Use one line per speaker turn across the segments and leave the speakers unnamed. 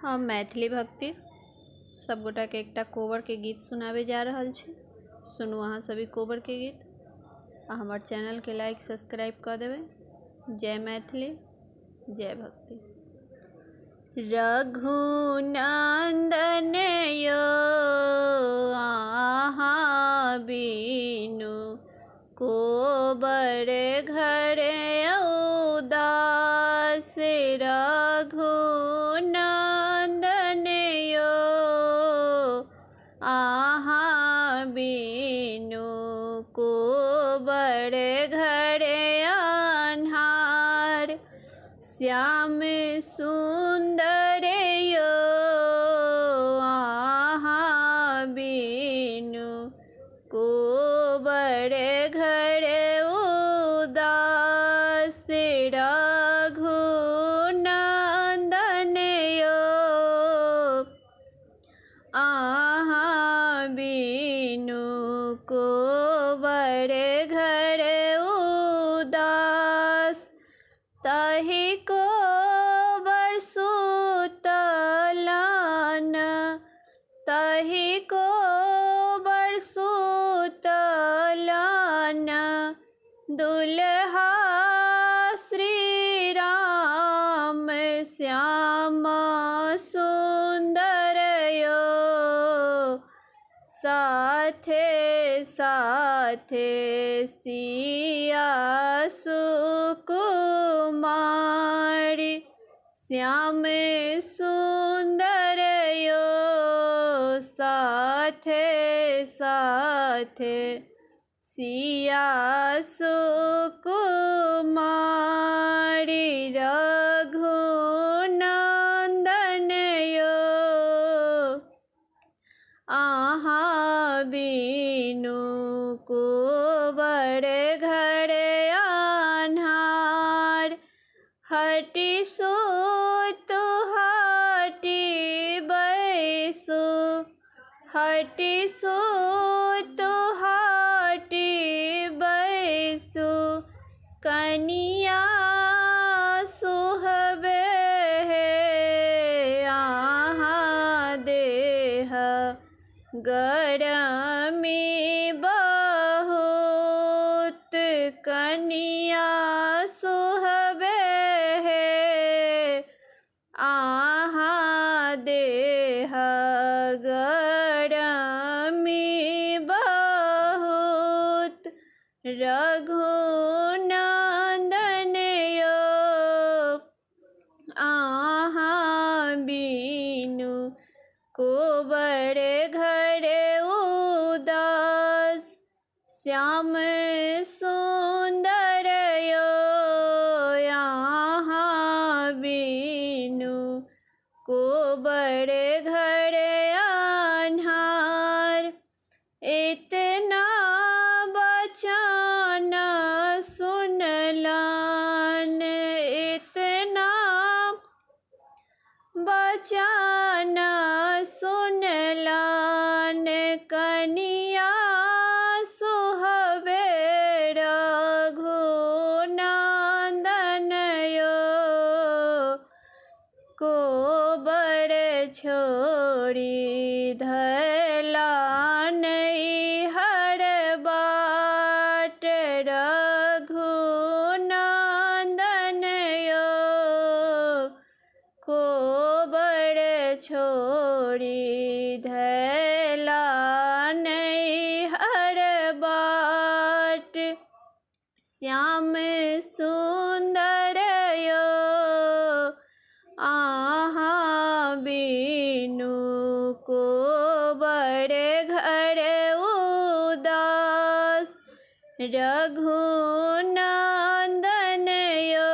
हम मैथिली भक्ति सब गोटा के एकटा कोबर के गीत सुनाबे जा रहल छी। सुनू अहाँ सभी कोबर के गीत आ हमार चैनल के लाइक सब्सक्राइब कर देवे। जय मैथिली, जय भक्ति। रघुनंदन यो आहाँ बीनु कोबर घर उदास। रघुनंदन यो आहाँ बीनु कोबर घर अन्हार। श्याम सुंदर यो आहाँ बीनु कोबर घर उदास। रघुनंदन यो आहाँ बीनु कोबर घर उदास। ताहि कोबर सुतलान, ताहि कोबर सुतलान। दुल्हा श्री राम श्याम सुंदर यो साथे साथे सिया सुकुमारी। श्याम सुंदर यो साथे साथे सिया सुकुमारी। रघुनंदन यो आहाँ बीनु कोबर घर अन्हार। हटि सुतु हटि बैसु, हटि सुतु हटि बैसु। कनिया सुहबे आहाँ देह गरमी बहुत। कनिया सुहबे आहाँ देह गरमी बहुत। रघुनंदन यो आहाँ बीनु कोबर घर उदास। श्याम सुंदर यो आहाँ बीनु कोबर घर अन्हार। इतना बचन सुनलान, इतना बचन सुनलान। कनिया सुहबे रघुनंदन यो कोबर छोड़ी धला नैहर बाट। रघुनंदन यो कोबर छोड़ी धला नैहर बाट। श्याम सुंदर यो आहाँ बीनु कोबर घर उदास। रघुनंदन यो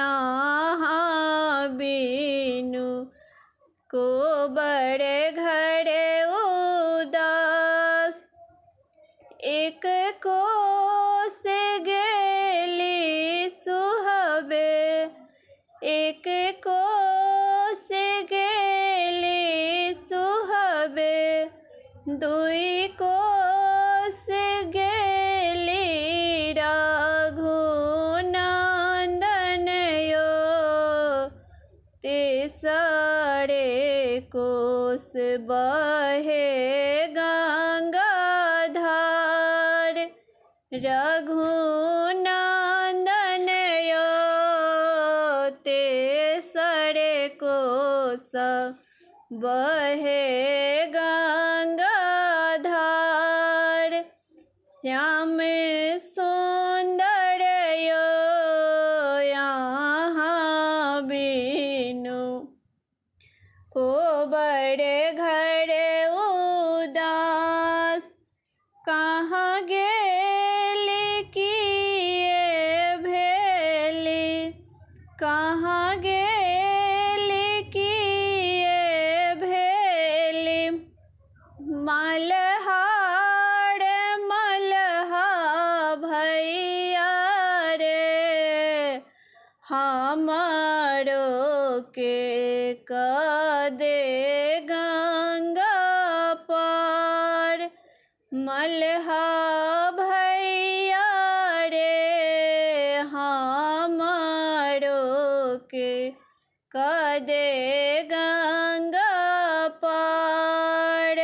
आहाँ बीनु कोबर घर उदास। एक कोस गेली सुहबे, एक कोस गेली सुहबे। दुई कोस गेली रघुनंदन यो सड़े कोस बहे गंगाधार। रघुनंदन योते सड़े कोस बहे गंगाधार। श्याम सुंदर यो यहाँ बिनु को बड़े घर उदास। कहाँ गेली किए भेली, कहाँ गेली किए भेली। मल्हार मल्हा भैया रे, हमारो के कदे गंगा पार। मल्हा भैया रे, हमारो के कदे गंगा पार।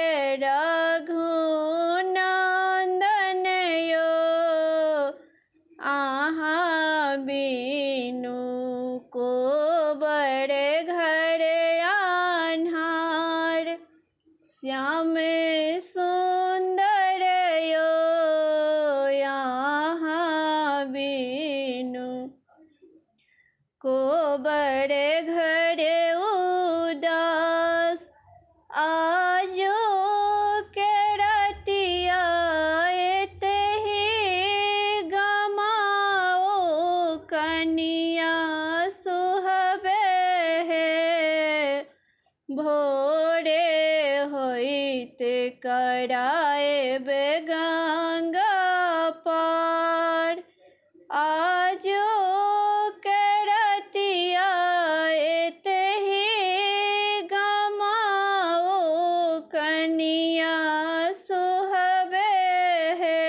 रघुनंदन यो आहाँ बिनु को बड़े घर आन्हार। श्याम सुंदर यो यहाँ बिनु को बड़े घर उदास। आजो के रतिया एते ही गमाओ कनिया सुहबे है। भोरे होइते कराए बे गंगा पार। आजो के रतिया एते ही गमाओ कनिया सुहबे है।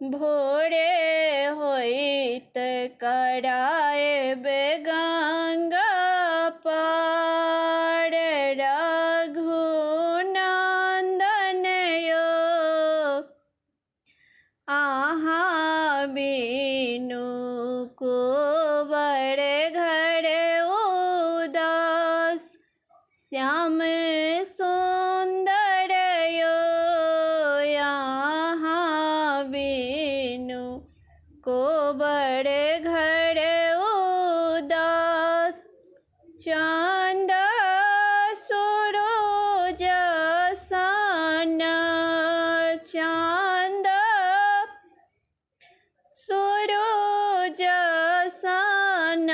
भोरे होइत कराए बे गंगा पार। रघुनंदन यो आहाँ बिनु को बड़े घर उदास। श्याम सुंदर यो यहाँ बिनु को बड़े घर उदास। चांद सूरज सन, चांद सूरज सन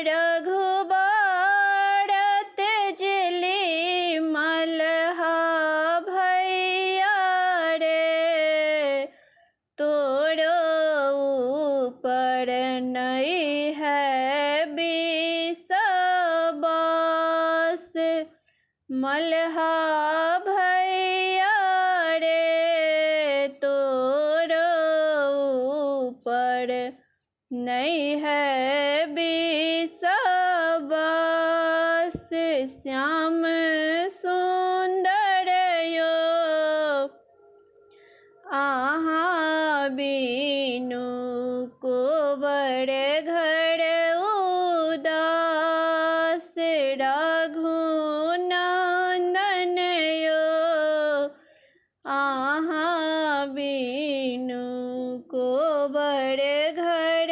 रघुबर तेजली। मल्हा भैया रे, तोरो ऊपर नहीं है विश्वास। मल्हा भैया रे, तोरो ऊपर नहीं है विश्वास। श्याम सुंदर यो आहाँ बिनु को बड़े घर उदास। रघुनंदन यो आहाँ बिनु को बड़े घर